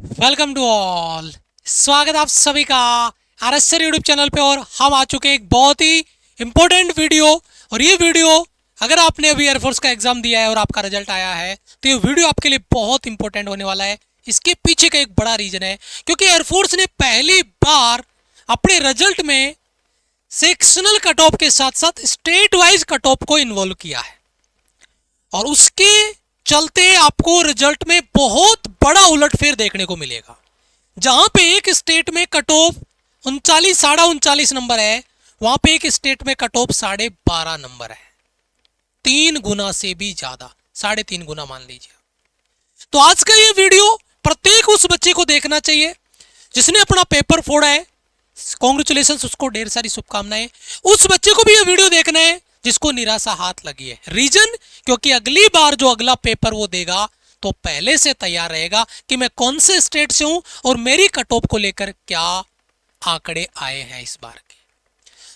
Welcome to all. स्वागत आप सभी का आरएसआर यूट्यूब चैनल पे। और हम आ चुके हैं एक बहुत ही इंपॉर्टेंट वीडियो। और ये वीडियो अगर आपने अभी एयरफोर्स का एग्जाम दिया है और आपका रिजल्ट आया है तो ये वीडियो आपके लिए बहुत इंपॉर्टेंट होने वाला है। इसके पीछे का एक बड़ा रीजन है क्योंकि एयरफोर्स ने पहली बार अपने रिजल्ट में सेक्शनल कट ऑफ के साथ साथ स्टेट वाइज कट ऑफ को इन्वॉल्व किया है। और उसके चलते आपको रिजल्ट में बहुत बड़ा उलटफेर देखने को मिलेगा। जहां पे एक स्टेट में कट ऑफ 39 39.5 नंबर है, वहां पे एक स्टेट में कट ऑफ 12.5 नंबर है। 3 गुना से भी ज्यादा, 3.5 गुना मान लीजिए। तो आज का ये वीडियो प्रत्येक उस बच्चे को देखना चाहिए जिसने अपना पेपर फोड़ा है। कॉन्ग्रेचुलेशन, उसको ढेर सारी शुभकामनाएं। उस बच्चे को भी ये वीडियो देखना है जिसको निराशा हाथ लगी है। रीजन, क्योंकि अगली बार जो अगला पेपर वो देगा तो पहले से तैयार रहेगा कि मैं कौन से स्टेट से हूं और मेरी कट ऑफ को लेकर क्या आंकड़े आए हैं इस बार के।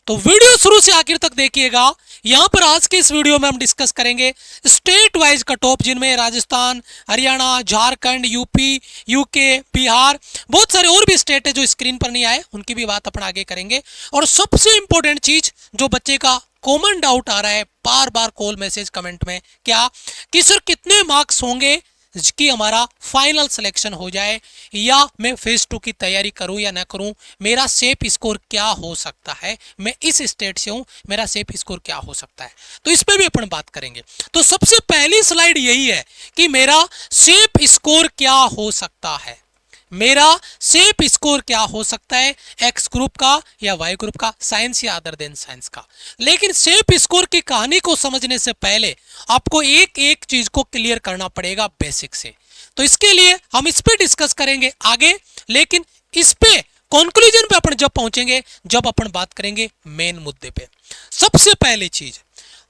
तो वीडियो शुरू से आखिर तक देखिएगा। यहां पर आज के इस वीडियो में हम डिस्कस करेंगे स्टेट वाइज कट ऑफ, जिनमें राजस्थान, हरियाणा, झारखंड, यूपी, यूके, बिहार, बहुत सारे और भी स्टेट है जो स्क्रीन पर नहीं आए, उनकी भी बात अपन आगे करेंगे। और सबसे इंपॉर्टेंट चीज जो बच्चे का कॉमन डाउट आ रहा है बार बार कॉल मैसेज कमेंट में, क्या कि सर कितने मार्क्स होंगे कि हमारा फाइनल सिलेक्शन हो जाए, या मैं फेज 2 की तैयारी करूं या ना करूं, मेरा सेफ स्कोर क्या हो सकता है, मैं इस स्टेट से हूं, मेरा सेफ स्कोर क्या हो सकता है। तो इस पे भी अपन बात करेंगे। तो सबसे पहली स्लाइड यही है कि मेरा सेफ स्कोर क्या हो सकता है, मेरा सेफ स्कोर क्या हो सकता है, एक्स ग्रुप का या वाई ग्रुप का, साइंस या अदर देन साइंस का। लेकिन सेफ स्कोर की कहानी को समझने से पहले आपको एक एक चीज को क्लियर करना पड़ेगा बेसिक से। तो इसके लिए हम इस पे डिस्कस करेंगे आगे, लेकिन इस पे कंक्लूजन पे अपन जब पहुंचेंगे, जब अपन बात करेंगे मेन मुद्दे पे। सबसे पहली चीज,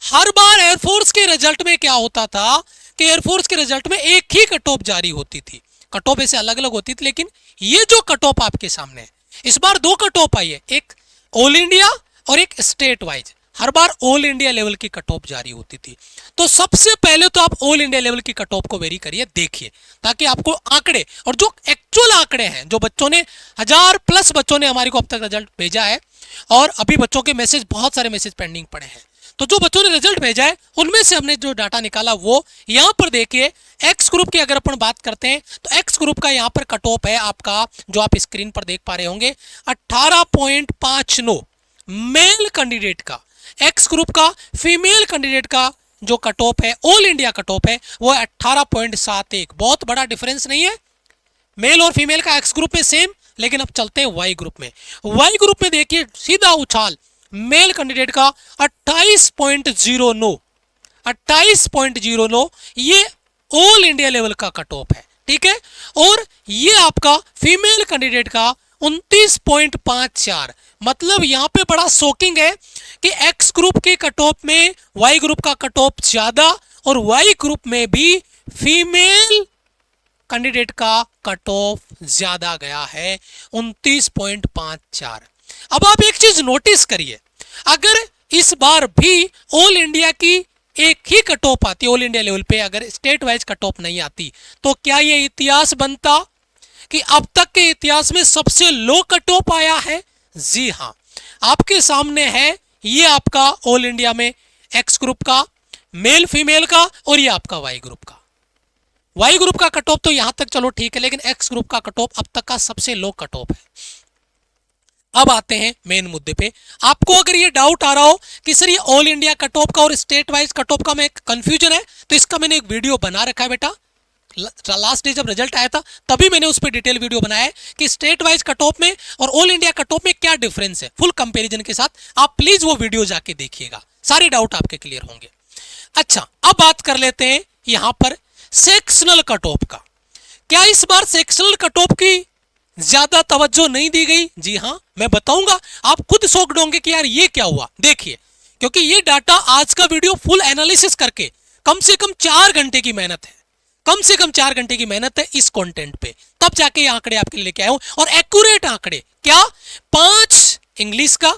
हर बार एयरफोर्स के रिजल्ट में क्या होता था कि एयरफोर्स के रिजल्ट में एक ही कट ऑफ जारी होती थी। कट ऑफ ऐसे अलग अलग होती थी, लेकिन ये जो कट ऑफ आपके सामने है, इस बार 2 कट ऑफ आई है, एक ऑल इंडिया और एक स्टेट वाइज। हर बार ऑल इंडिया लेवल की कट ऑफ जारी होती थी। तो सबसे पहले तो आप ऑल इंडिया लेवल की कट ऑफ को वेरी करिए, देखिए, ताकि आपको आंकड़े और जो एक्चुअल आंकड़े हैं, जो बच्चों ने 1000+ बच्चों ने हमारे को अब तक रिजल्ट भेजा है, और अभी बच्चों के मैसेज, बहुत सारे मैसेज पेंडिंग पड़े हैं, तो जो बच्चों ने रिजल्ट भेजा है उनमें से हमने जो डाटा निकाला वो यहां पर देखिए। एक्स ग्रुप की अगर अपन बात करते हैं तो एक्स ग्रुप का यहां पर कट ऑफ है आपका, जो आप स्क्रीन पर देख पा रहे होंगे, 18.59 मेल कैंडिडेट का। एक्स ग्रुप का फीमेल कैंडिडेट का जो कट ऑफ है, ऑल इंडिया कट ऑफ है, वो 18.71। बहुत बड़ा डिफरेंस नहीं है मेल और फीमेल का, एक्स ग्रुप में सेम। लेकिन अब चलते हैं वाई ग्रुप में। वाई ग्रुप में देखिए सीधा उछाल, मेल कैंडिडेट का 28.09, 28.09 ये ऑल इंडिया लेवल का कट ऑफ है, ठीक है। और ये आपका फीमेल कैंडिडेट का 29.54। मतलब यहां पे बड़ा शॉकिंग है कि एक्स ग्रुप के कट ऑफ में वाई ग्रुप का कट ऑफ ज्यादा, और वाई ग्रुप में भी फीमेल कैंडिडेट का कट ऑफ ज्यादा गया है, 29.54। अब आप एक चीज नोटिस करिए, अगर इस बार भी ऑल इंडिया की एक ही कट ऑफ आती, ऑल इंडिया लेवल पे अगर स्टेट वाइज कट ऑफ नहीं आती, तो क्या ये इतिहास बनता कि अब तक के इतिहास में सबसे लो कट ऑफ आया है? जी हां, आपके सामने है ये आपका ऑल इंडिया में एक्स ग्रुप का मेल फीमेल का, और ये आपका वाई ग्रुप का। वाई ग्रुप का कट ऑफ तो यहां तक चलो ठीक है, लेकिन एक्स ग्रुप का कट ऑफ अब तक का सबसे लो कट ऑफ है। अब आते हैं मेन मुद्दे पे। आपको अगर ये डाउट आ रहा हो कि सर ये ऑल इंडिया कट ऑफ का और स्टेट वाइज कट ऑफ का में कंफ्यूजन है, तो इसका मैंने एक वीडियो बना रखा है बेटा। लास्ट डे जब रिजल्ट आया था तभी मैंने उस पर डिटेल वीडियो बनाया है कि स्टेट वाइज कट ऑफ में और ऑल इंडिया कट ऑफ में क्या डिफरेंस है, फुल कंपेरिजन के साथ। आप प्लीज वो वीडियो जाके देखिएगा, सारे डाउट आपके क्लियर होंगे। अच्छा, अब बात कर लेते हैं यहां पर सेक्शनल कट ऑफ का। क्या इस बार सेक्शनल कट ऑफ की ज्यादा तवज्जो नहीं दी गई? जी हां, मैं बताऊंगा, आप खुद शॉक्ड होंगे कि यार ये क्या हुआ। देखिए, क्योंकि ये डाटा आज का वीडियो फुल एनालिसिस करके कम से कम 4 घंटे की मेहनत है, कम से कम 4 घंटे की मेहनत है इस कंटेंट पे, तब जाके ये आंकड़े आपके लिए लेके आया हूं। और एक्यूरेट आंकड़े क्या, 5 इंग्लिश का,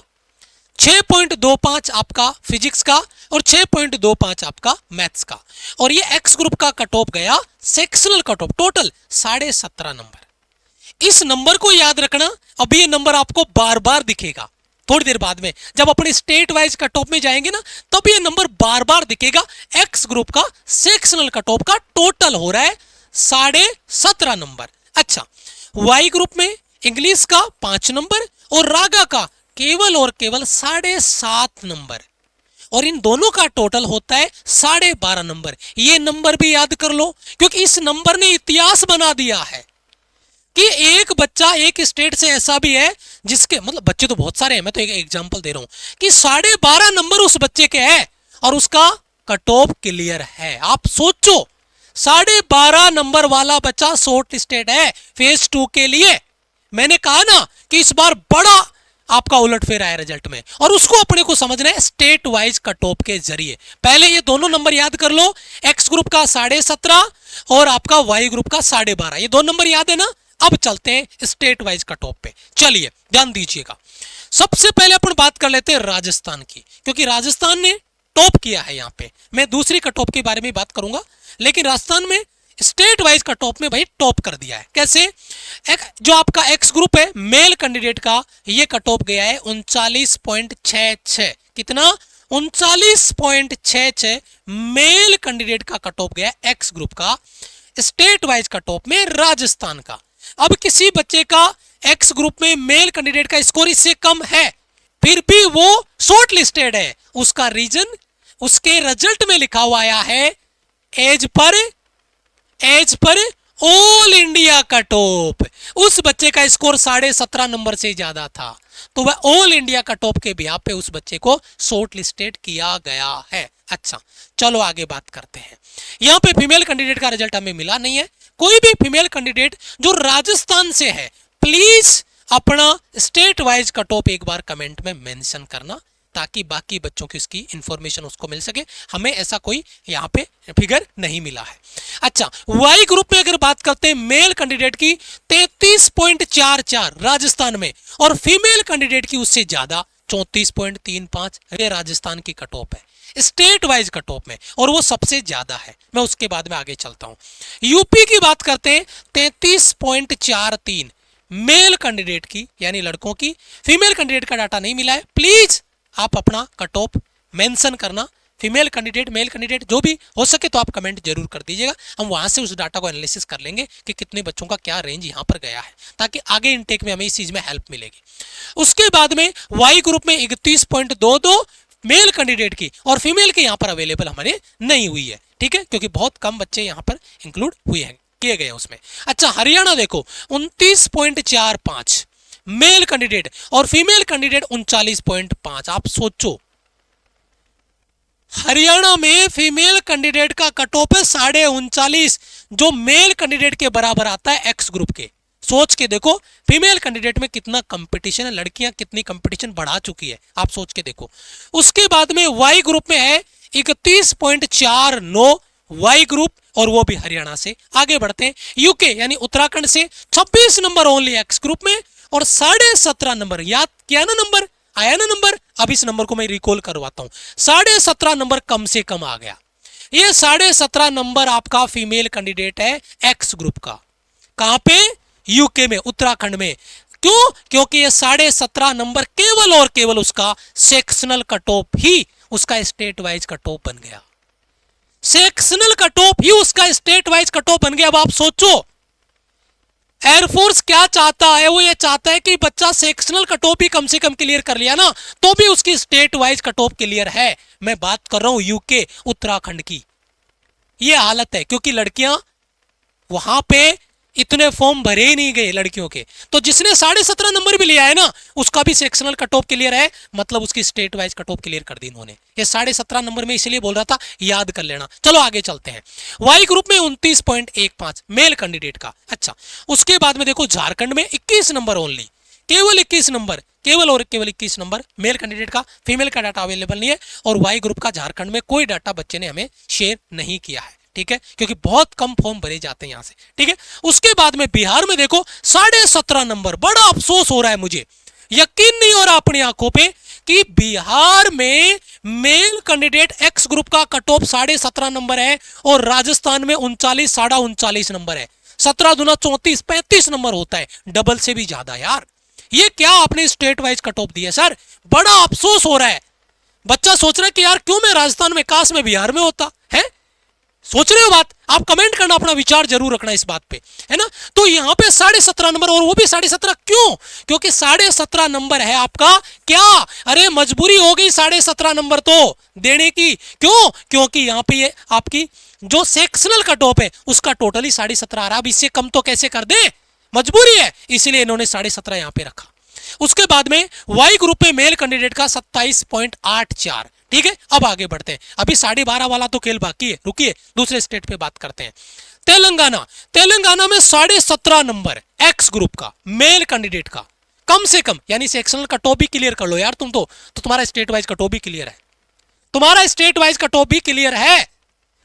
6.25 आपका फिजिक्स का, और 6.25 आपका मैथ्स का। और ये एक्स ग्रुप का कट ऑफ गया sectional cut off total 17.5 number. इस नंबर को याद रखना। अभी ये नंबर आपको बार बार दिखेगा, थोड़ी देर बाद में जब अपने स्टेट वाइज कट ऑफ में जाएंगे ना, तब ये नंबर बार बार दिखेगा। एक्स ग्रुप का सेक्शनल कट ऑफ का टोटल हो रहा है 17.5 नंबर। अच्छा, वाई ग्रुप में इंग्लिश का 5 नंबर और रागा का केवल और केवल 7.5 नंबर, और इन दोनों का टोटल होता है 12.5 नंबर। ये नंबर भी याद कर लो, क्योंकि इस नंबर ने इतिहास बना दिया है कि एक बच्चा एक स्टेट से ऐसा भी है जिसके, मतलब बच्चे तो बहुत सारे हैं, मैं तो एक एग्जांपल दे रहा हूं कि 12.5 नंबर उस बच्चे के है और उसका कट ऑफ क्लियर है। आप सोचो, 12.5 नंबर वाला बच्चा शॉर्ट लिस्टेड है फेज 2 के लिए। मैंने कहा ना कि इस बार बड़ा आपका उलटफेर आया रिजल्ट में, और उसको अपने को समझना है स्टेट वाइज कट ऑफ के जरिए। पहले ये दोनों नंबर याद कर लो, एक्स ग्रुप का 17.5 और आपका वाई ग्रुप का 12.5, ये दो नंबर याद है ना। अब चलते हैं स्टेट वाइज कट ऑफ पे, चलिए ध्यान दीजिएगा। सबसे पहले अपन बात कर लेते हैं राजस्थान की, क्योंकि राजस्थान ने टॉप किया है। यहां पे मैं दूसरी कट ऑफ के बारे में बात करूंगा, लेकिन राजस्थान में स्टेट वाइज कट ऑफ में भाई टॉप कर दिया है। कैसे? जो आपका एक्स ग्रुप है मेल कैंडिडेट का, ये कट ऑफ गया है 39.66। कितना? 39.66 मेल कैंडिडेट का कट ऑफ गया एक्स ग्रुप का स्टेट वाइज कट ऑफ में राजस्थान का। अब किसी बच्चे का एक्स ग्रुप में मेल कैंडिडेट का स्कोर इससे कम है, फिर भी वो शॉर्ट लिस्टेड है, उसका रीजन उसके रिजल्ट में लिखा हुआ आया है as per all India cut off. उस बच्चे का स्कोर 17.5 नंबर से ज्यादा था, तो वह ऑल इंडिया कट ऑफ के बिहाफ पे उस बच्चे को शॉर्ट लिस्टेड किया गया है। अच्छा, चलो आगे बात करते हैं। यहां पे फीमेल कैंडिडेट का रिजल्ट हमें मिला नहीं है। कोई भी फीमेल कैंडिडेट जो राजस्थान से है, प्लीज अपना स्टेट वाइज कट ऑफ एक बार कमेंट में मेंशन करना, ताकि बाकी बच्चों की इसकी इंफॉर्मेशन उसको मिल सके। हमें ऐसा कोई यहाँ पे फिगर नहीं मिला है। अच्छा, वाई ग्रुप में अगर बात करते हैं मेल कैंडिडेट की 33.44 राजस्थान में, और फीमेल कैंडिडेट की उससे ज्यादा 34.35, ये राजस्थान की कट ऑफ है स्टेट वाइज कट ऑफ में, और वो सबसे ज्यादा है। मैं उसके बाद में आगे चलता हूं। यूपी की बात करते हैं 33.43 मेल कैंडिडेट की, यानी लड़कों की। फीमेल कैंडिडेट का डाटा नहीं मिला है, प्लीज आप अपना कट ऑफ मेंशन करना। फीमेल कैंडिडेट मेल कैंडिडेट जो भी हो सके तो आप कमेंट जरूर कर दीजिएगा। हम वहां से उस डाटा को एनालिसिस कर लेंगे कि कितने बच्चों का क्या रेंज यहां पर गया है, ताकि आगे इनटेक में हमें इस चीज में हेल्प मिलेगी। उसके बाद में वाई ग्रुप में 31.22 मेल कैंडिडेट की, और फीमेल के यहां पर अवेलेबल हमारे नहीं हुई है, ठीक है, क्योंकि बहुत कम बच्चे यहां पर इंक्लूड हुए हैं, किए गए उसमें। अच्छा, हरियाणा देखो 29.45 मेल कैंडिडेट और फीमेल कैंडिडेट 39.5। आप सोचो, हरियाणा में फीमेल कैंडिडेट का कट ऑफ है 39.5, जो मेल कैंडिडेट के बराबर आता है एक्स ग्रुप के। सोच के देखो फीमेल कैंडिडेट में कितना कंपटीशन है, लड़कियां कितनी कंपटीशन बढ़ा चुकी है, आप सोच के देखो। उसके बाद में वाई ग्रुप में है 31.49 वाई ग्रुप, और वो भी हरियाणा से। आगे बढ़ते हैं, यूके यानी उत्तराखंड से 26 नंबर ओनली एक्स ग्रुप में, और 17.5 नंबर। याद किया ना, नंबर आया ना नंबर। अब इस नंबर को मैं रिकॉल करवाता हूं, 17.5 नंबर कम से कम आ गया। ये 17.5 नंबर आपका फीमेल कैंडिडेट है एक्स ग्रुप का। कहां पे? यूके में, उत्तराखंड में। क्यों? क्योंकि ये 17.5 नंबर केवल और केवल उसका सेक्शनल कट ऑफ ही उसका स्टेट वाइज कट ऑफ बन गया। सेक्शनल कट ऑफ ही उसका स्टेट वाइज कट ऑफ बन गया। अब आप सोचो, एयरफोर्स क्या चाहता है? वो ये चाहता है कि बच्चा सेक्शनल कट ऑफ ही कम से कम क्लियर कर लिया ना, तो भी उसकी state wise cut off clear है। मैं बात कर रहा हूं यूके उत्तराखंड की। ये हालत है, क्योंकि लड़कियां वहां पे इतने फॉर्म भरे ही नहीं गए लड़कियों के, तो जिसने 17.5 नंबर भी लिया है ना, उसका भी सेक्शनल कट ऑफ क्लियर है, मतलब उसकी state wise cut off clear कर दी इन्होंने। ये 17.5 नंबर में इसलिए बोल रहा था, याद कर लेना। चलो आगे चलते हैं। वाई ग्रुप में 29.15 मेल कैंडिडेट का। अच्छा, उसके बाद में देखो झारखंड में 21 नंबर ओनली, केवल 21 नंबर, केवल और केवल 21 नंबर मेल कैंडिडेट का। फीमेल का डाटा अवेलेबल नहीं है, और वाई ग्रुप का झारखंड में कोई डाटा बच्चे ने हमें शेयर नहीं किया है, ठीक है, क्योंकि बहुत कम फॉर्म भरे जाते हैं यहां से, ठीक है। उसके बाद में बिहार में देखो 17.5 नंबर। बड़ा अफसोस हो रहा है मुझे, यकीन नहीं हो रहा अपनी आंखों पे कि बिहार में मेल कैंडिडेट एक्स ग्रुप का कट ऑफ 17.5 नंबर है, और राजस्थान में 39, 39.5 नंबर है। 17 दूना 34, 35 नंबर होता है, डबल से भी ज्यादा यार। ये क्या आपने स्टेट वाइज कट ऑफ दिया सर, बड़ा अफसोस हो रहा है। बच्चा सोच रहा है कि यार क्यों मैं राजस्थान में, काश में बिहार में होता है। सोच रहे हो बात? आप कमेंट करना, अपना विचार जरूर रखना इस बात पे, है ना। तो यहां पे 17.5 नंबर, और वो भी 17.5 क्यों? क्योंकि 17.5 नंबर है आपका क्या, अरे मजबूरी हो गई 17.5 नंबर तो देने की। क्यों? क्योंकि यहां पे ये आपकी जो सेक्शनल कट ऑफ है उसका टोटल ही 17.5 आ रहा। अब इससे कम तो कैसे कर दे, मजबूरी है, इसीलिए इन्होंने 17.5 यहां पे रखा। उसके बाद में वाई ग्रुप में मेल कैंडिडेट का 27.84। ठीक है, अब आगे बढ़ते हैं, अभी 12.5 वाला तो खेल बाकी है, रुकिए दूसरे स्टेट पे बात करते हैं। तेलंगाना, तेलंगाना में 17.5 नंबर एक्स ग्रुप का मेल कैंडिडेट का, कम से कम, यानी सेक्शनल कट ऑफ भी क्लियर कर लो यार तुम तो तुम्हारा स्टेट वाइज कट ऑफ भी क्लियर है, तुम्हारा स्टेट वाइज कट ऑफ भी क्लियर है।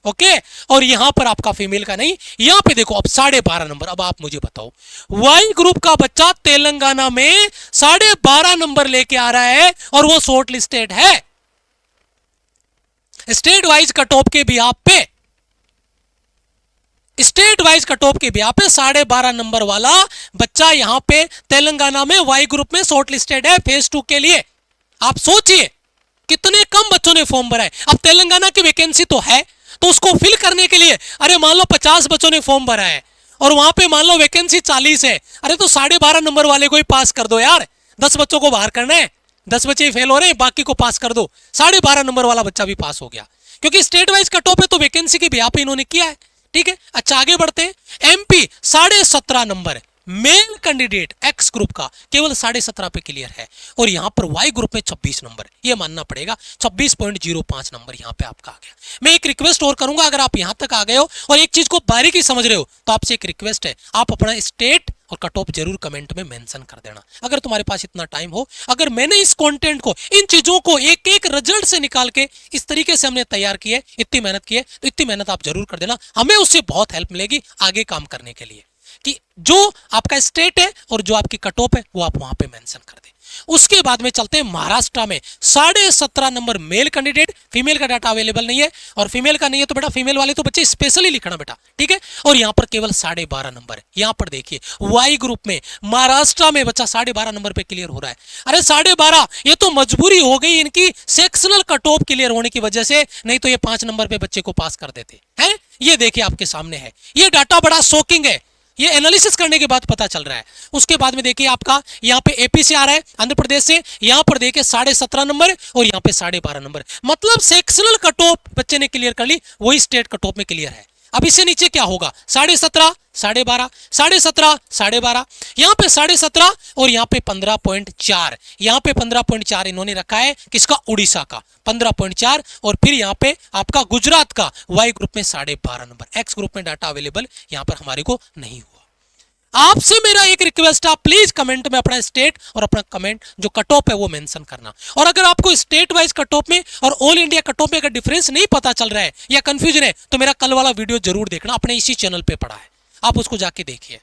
ओके, और यहां पर आपका फीमेल का नहीं, यहां पे देखो अब 12.5 नंबर। अब आप मुझे बताओ, वाई ग्रुप का बच्चा तेलंगाना में 12.5 नंबर लेके आ रहा है और वो शॉर्ट लिस्टेड है स्टेट वाइज कट ऑफ के भी आप पे, स्टेट वाइज कट ऑफ के भी आप पे 12.5 नंबर वाला बच्चा यहां पे तेलंगाना में वाई ग्रुप में शॉर्ट लिस्टेड है फेज 2 के लिए। आप सोचिए कितने कम बच्चों ने फॉर्म भरा है। अब तेलंगाना की वैकेंसी तो है, तो उसको फिल करने के लिए, अरे मान लो 50 बच्चों ने फॉर्म भरा है और वहां पे मान लो वैकेंसी 40 है, अरे तो 12.5 नंबर वाले को ही पास कर दो यार। 10 बच्चों को बाहर करना है, 10 बच्चे ही फेल हो रहे हैं, बाकी को पास कर दो। 12.5 नंबर वाला बच्चा भी पास हो गया, क्योंकि स्टेट वाइज कट ऑफ है तो वैकेंसी की भी यहाँ पे इन्होंने किया है। ठीक है, अच्छा आगे बढ़ते हैं। MP 17.5 number male candidate x group का केवल 17.5 पे क्लियर है, और यहां पर वाई ग्रुप में 26 नंबर, ये मानना पड़ेगा 26.05 नंबर यहां पे आपका आ गया। मैं एक रिक्वेस्ट और करूंगा, अगर आप यहां तक आ गए हो और एक चीज को बारीकी समझ रहे हो तो आपसे एक रिक्वेस्ट है, आप अपना स्टेट और कट ऑफ जरूर कमेंट में मेंशन कर देना, अगर तुम्हारे पास इतना टाइम हो। अगर मैंने इस कंटेंट को, इन चीजों को एक एक रिजल्ट से निकाल के इस तरीके से हमने तैयार किए, इतनी मेहनत की है, तो इतनी मेहनत आप जरूर कर देना, हमें उससे बहुत हेल्प मिलेगी आगे काम करने के लिए, कि जो आपका स्टेट है और जो आपकी कट ऑफ है वो आप वहां पे मेंशन कर दें। उसके बाद में चलते हैं महाराष्ट्र में 17.5 नंबर मेल कैंडिडेट, फीमेल का डाटा अवेलेबल नहीं है, और फीमेल का नहीं है तो बेटा फीमेल वाले तो बच्चे स्पेशली लिखना बेटा, ठीक है। और यहां पर केवल 12.5 नंबर है। यहां पर देखिए वाई ग्रुप में महाराष्ट्र में बच्चा 12.5 नंबर पे क्लियर हो रहा है। अरे 12.5, ये तो मजबूरी हो गई इनकी सेक्शनल कट ऑफ क्लियर होने की वजह से, नहीं तो ये 5 नंबर पे बच्चे को पास कर देते हैं। ये देखिए आपके सामने है, ये डाटा बड़ा शॉकिंग है, ये एनालिसिस करने के बाद पता चल रहा है। उसके बाद में देखिए आपका यहाँ पे एपी से आ रहा है, आंध्र प्रदेश से, यहाँ पर देखिए 17.5 नंबर और यहाँ पे 12.5 नंबर, मतलब सेक्शनल कट ऑफ बच्चे ने क्लियर कर ली, वही स्टेट कट ऑफ में क्लियर है। अब इससे नीचे क्या होगा, 17.5, 12.5, 17.5, 12.5, यहाँ पे 17.5 और यहाँ पे 15.4, यहाँ पे 15.4 इन्होंने रखा है किसका, उड़ीसा का 15.4, और फिर यहाँ पे आपका गुजरात का वाई ग्रुप में 12.5 नंबर। एक्स ग्रुप में डाटा अवेलेबल यहाँ पर हमारे को नहीं हुआ। आपसे मेरा एक रिक्वेस्ट है, आप प्लीज कमेंट में अपना स्टेट और अपना कमेंट जो कट ऑफ है वो मेंशन करना। और अगर आपको स्टेट वाइज कट ऑफ में और ऑल इंडिया कट ऑफ में अगर डिफरेंस नहीं पता चल रहा है या कंफ्यूजन है, तो मेरा कल वाला वीडियो जरूर देखना, अपने इसी चैनल पे पड़ा है, आप उसको जाके देखिए।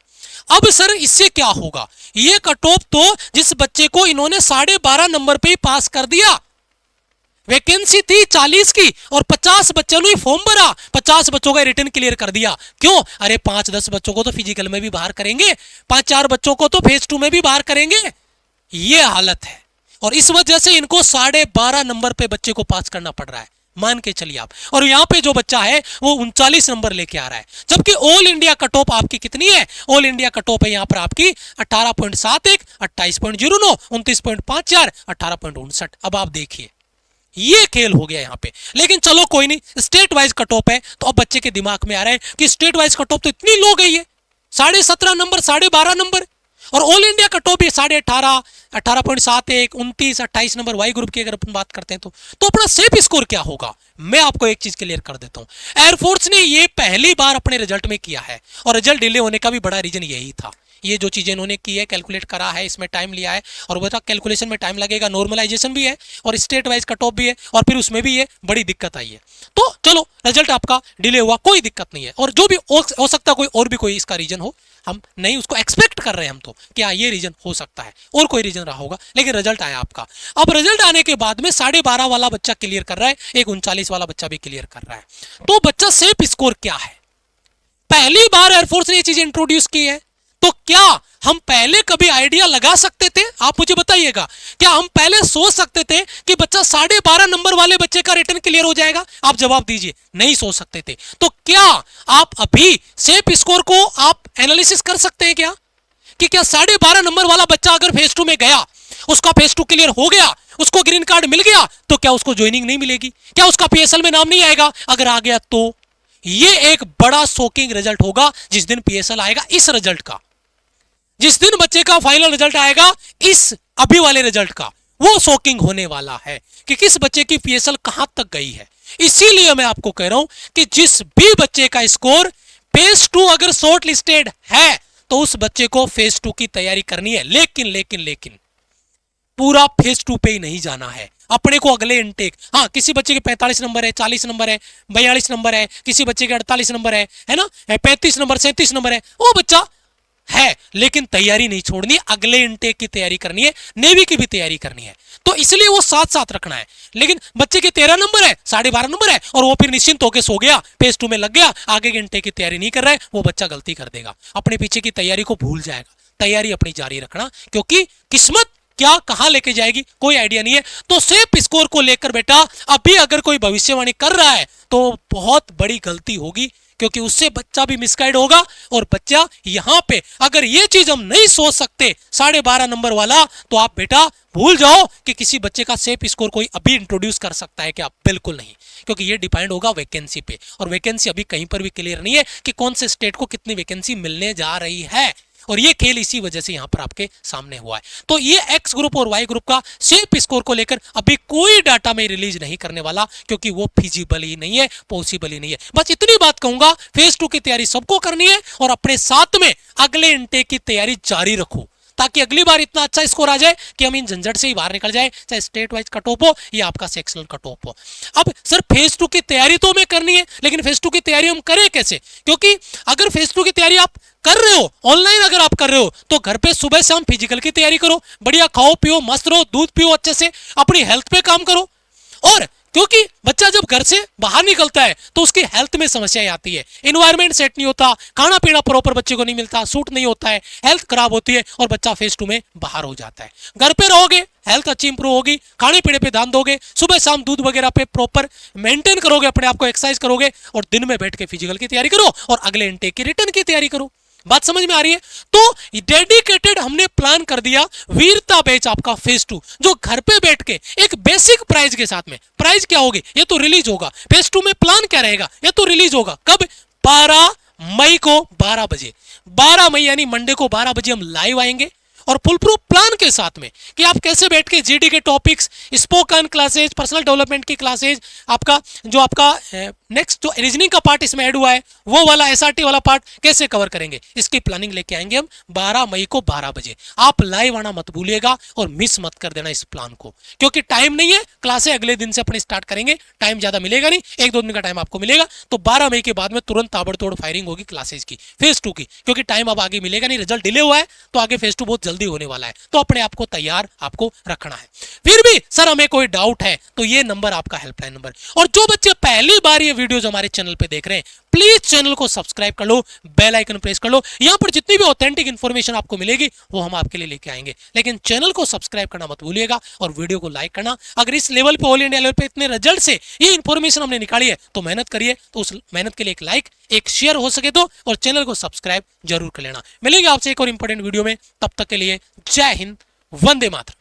अब सर इससे क्या होगा, ये कट ऑफ तो जिस बच्चे को इन्होंने 12.5 नंबर पे ही पास कर दिया, वैकेंसी थी 40 की और 50 बच्चों ने फॉर्म भरा, 50 बच्चों का रिटर्न क्लियर कर दिया। क्यों? अरे 5-10 बच्चों को तो फिजिकल में भी बाहर करेंगे, 5-4 बच्चों को तो फेज 2 में भी बाहर करेंगे, ये हालत है। और इस वजह से इनको 12.5 नंबर पे बच्चे को पास करना पड़ रहा है, मान के चलिए आप। और यहाँ पे जो बच्चा है वो 39 नंबर लेके आ रहा है, जबकि ऑल इंडिया कट ऑफ आपकी कितनी है, ऑल इंडिया कट ऑफ है यहाँ पर आपकी 18.71, 28.09, 29.54, 18.59। अब आप देखिए ये खेल हो गया यहाँ पे। लेकिन चलो कोई नहीं, स्टेट वाइज कट ऑफ है तो अब बच्चे के दिमाग में आ रहा है कि स्टेट वाइज कट ऑफ तो इतनी लो गई है, 17.5 नंबर, 12.5 नंबर, और ऑल इंडिया कट ऑफ भी 18.5, 18.71, 29, 28 नंबर वाई ग्रुप की अगर अपन बात करते हैं तो अपना सेफ स्कोर क्या होगा। मैं आपको एक चीज क्लियर कर देता हूं, एयरफोर्स ने ये पहली बार अपने रिजल्ट में किया है, और रिजल्ट डिले होने का भी बड़ा रीजन यही था। ये जो चीजें इन्होंने की है, कैलकुलेट करा है, इसमें टाइम लिया है, और वो था कैलकुलेशन में टाइम लगेगा, नॉर्मलाइजेशन भी है और स्टेट वाइज कट ऑफ भी है, और फिर उसमें भी ये बड़ी दिक्कत आई है। तो चलो रिजल्ट आपका डिले हुआ, कोई दिक्कत नहीं है, और जो भी हो सकता कोई और भी कोई इसका रीजन हो, हम नहीं उसको एक्सपेक्ट कर रहे हैं हम तो, क्या ये रीजन हो सकता है और कोई रीजन रहा होगा, लेकिन रिजल्ट आया आपका। अब रिजल्ट आने के बाद में 12.5 वाला बच्चा क्लियर कर रहा है, एक 39 वाला बच्चा भी क्लियर कर रहा है, तो बच्चा सेफ स्कोर क्या है, पहली बार एयरफोर्स ने ये चीज इंट्रोड्यूस की है, तो क्या हम पहले कभी आइडिया लगा सकते थे? आप मुझे बताइएगा, क्या हम पहले सोच सकते थे कि बच्चा 12.5 नंबर वाले बच्चे का रिटर्न क्लियर हो जाएगा? आप जवाब दीजिए, नहीं सोच सकते थे। तो क्या आप अभी सेफ स्कोर को आप एनालिसिस कर सकते हैं क्या, कि क्या 12.5 नंबर वाला बच्चा अगर फेज 2 में गया, उसका फेज 2 क्लियर हो गया, उसको ग्रीन कार्ड मिल गया, तो क्या उसको ज्वाइनिंग नहीं मिलेगी? क्या उसका पीएसएल में नाम नहीं आएगा? अगर आ गया तो ये एक बड़ा शॉकिंग रिजल्ट होगा जिस दिन पीएसएल आएगा, इस रिजल्ट का। जिस दिन बच्चे का फाइनल रिजल्ट आएगा इस अभी वाले रिजल्ट का, वो शॉकिंग होने वाला है कि किस बच्चे की पीएसएल कहां तक गई है। इसीलिए मैं आपको कह रहा हूं कि जिस भी बच्चे का स्कोर फेज 2 अगर शॉर्ट लिस्टेड है तो उस बच्चे को फेज 2 की तैयारी करनी है। लेकिन पूरा फेज 2 पे ही नहीं जाना है, अपने को अगले इनटेक, हाँ किसी बच्चे के 45 नंबर है, 40 नंबर है, 42 नंबर है, किसी बच्चे के 48 नंबर है ना, 35 नंबर, 37 नंबर है, वो बच्चा है, लेकिन तैयारी नहीं छोड़नी, अगले इनटेक की तैयारी करनी है, नेवी की भी तैयारी करनी है, तो इसलिए वो साथ साथ रखना है। लेकिन बच्चे के 13 नंबर है, 12.5 नंबर है, और वो फिर निश्चिंत होकर सो गया, फेज 2 में लग गया, आगे के इनटेक की तैयारी नहीं कर रहा है, वो बच्चा गलती कर देगा, अपने पीछे की तैयारी को भूल जाएगा। तैयारी अपनी जारी रखना, क्योंकि किस्मत क्या कहां लेके जाएगी कोई आइडिया नहीं है। तो सेफ स्कोर को लेकर बेटा अभी अगर कोई भविष्यवाणी कर रहा है तो बहुत बड़ी गलती होगी, क्योंकि उससे बच्चा भी मिसगाइड होगा, और बच्चा यहां पे अगर ये चीज हम नहीं सोच सकते 12.5 नंबर वाला, तो आप बेटा भूल जाओ कि किसी बच्चे का सेफ स्कोर कोई अभी इंट्रोड्यूस कर सकता है क्या? बिल्कुल नहीं, क्योंकि ये डिपेंड होगा वैकेंसी पे, और वैकेंसी अभी कहीं पर भी क्लियर नहीं है कि कौन से स्टेट को कितनी वैकेंसी मिलने जा रही है, और ये खेल इसी वजह से यहां पर आपके सामने हुआ है। तो ये एक्स ग्रुप और वाई ग्रुप का सेफ स्कोर को लेकर अभी कोई डाटा में रिलीज नहीं करने वाला, क्योंकि वो फिजिबल ही नहीं है, पॉसिबल ही नहीं है। बस इतनी बात कहूंगा, फेज 2 की तैयारी सबको करनी है, और अपने साथ में अगले इनटेक की तैयारी जारी रखो, ताकि अगली बार इतना अच्छा स्कोर आ जाए कि हम इन झंझट से ही बाहर निकल जाए, चाहे स्टेट वाइज कट ऑफ हो या आपका सेक्शनल कट ऑफ हो। अब सर फेज 2 की तैयारी तो हमें करनी है, लेकिन फेज 2 की तैयारी हम करें कैसे? क्योंकि अगर फेज 2 की तैयारी आप कर रहे हो ऑनलाइन, अगर आप कर रहे हो तो घर पे सुबह शाम फिजिकल की तैयारी करो, बढ़िया खाओ पियो, मस्त रहो, दूध पियो अच्छे से, अपनी हेल्थ पे काम करो। और क्योंकि बच्चा जब घर से बाहर निकलता है तो उसकी हेल्थ में समस्याएं आती है, एनवायरनमेंट सेट नहीं होता, खाना पीना प्रॉपर बच्चे को नहीं मिलता, सूट नहीं होता है, हेल्थ खराब होती है, और बच्चा फेज 2 में बाहर हो जाता है। घर पे रहोगे, हेल्थ अच्छी इंप्रूव होगी, खाने पीने पे ध्यान दोगे, सुबह शाम दूध वगैरह पे प्रॉपर मेंटेन करोगे, अपने आप को एक्सरसाइज करोगे, और दिन में बैठ के फिजिकल की तैयारी करो, और अगले इनटेक की रिटर्न की तैयारी करो। बात समझ में आ रही है? तो डेडिकेटेड हमने प्लान कर दिया वीरता बैच आपका फेज 2, जो घर पे बैठ के एक बेसिक प्राइस के साथ में, प्राइस क्या होगी ये तो रिलीज होगा, फेज 2 में प्लान क्या रहेगा ये तो रिलीज होगा कब? 12 मई को 12 बजे, 12 मई यानी मंडे को 12 बजे हम लाइव आएंगे, और फुल प्रूफ प्लान के साथ में कि आप कैसे बैठ के जीडी के topics, spoken classes, personal development की क्लासेज, आपका जो आपका नेक्स्ट जो रीजनिंग का पार्ट इसमें ऐड हुआ है वो वाला एसआरटी वाला पार्ट कैसे कवर करेंगे, इसकी प्लानिंग लेके आएंगे हम 12 मई को 12 बजे। आप लाइव आना मत भूलिएगा और मिस मत कर देना इस प्लान को, क्योंकि टाइम नहीं है, क्लासें अगले दिन से अपने स्टार्ट करेंगे, टाइम ज्यादा मिलेगा नहीं, 1-2 दिन का टाइम आपको मिलेगा। तो 12 मई के बाद में तुरंत ताबड़तोड़ फायरिंग होगी क्लासेज की फेज 2 की, क्योंकि टाइम अब आगे मिलेगा नहीं, रिजल्ट डिले हुआ है, तो आगे फेज 2 बहुत जल्दी होने वाला है, तो अपने आप को तैयार आपको रखना है। फिर भी सर हमें कोई डाउट है तो ये नंबर आपका हेल्पलाइन नंबर। और जो बच्चे पहली बार ये वीडियोस हमारे चैनल पे देख रहे हैं, प्लीज चैनल को सब्सक्राइब कर लो, बेल आइकन प्रेस कर लो, यहां पर जितनी भी ऑथेंटिक इंफॉर्मेशन आपको मिलेगी वो हम आपके लिए लेके आएंगे। लेकिन चैनल को सब्सक्राइब करना मत भूलिएगा, और वीडियो को लाइक करना। अगर इस लेवल पे, ऑल इंडिया लेवल पे इतने रिजल्ट से ये इंफॉर्मेशन हमने निकाली है तो मेहनत करिए, तो उस मेहनत के लिए एक लाइक, एक शेयर हो सके तो, और चैनल को सब्सक्राइब जरूर कर लेना। मिलेंगे आपसे एक और इंपॉर्टेंट वीडियो में, तब तक के लिए जय हिंद, वंदे मातरम।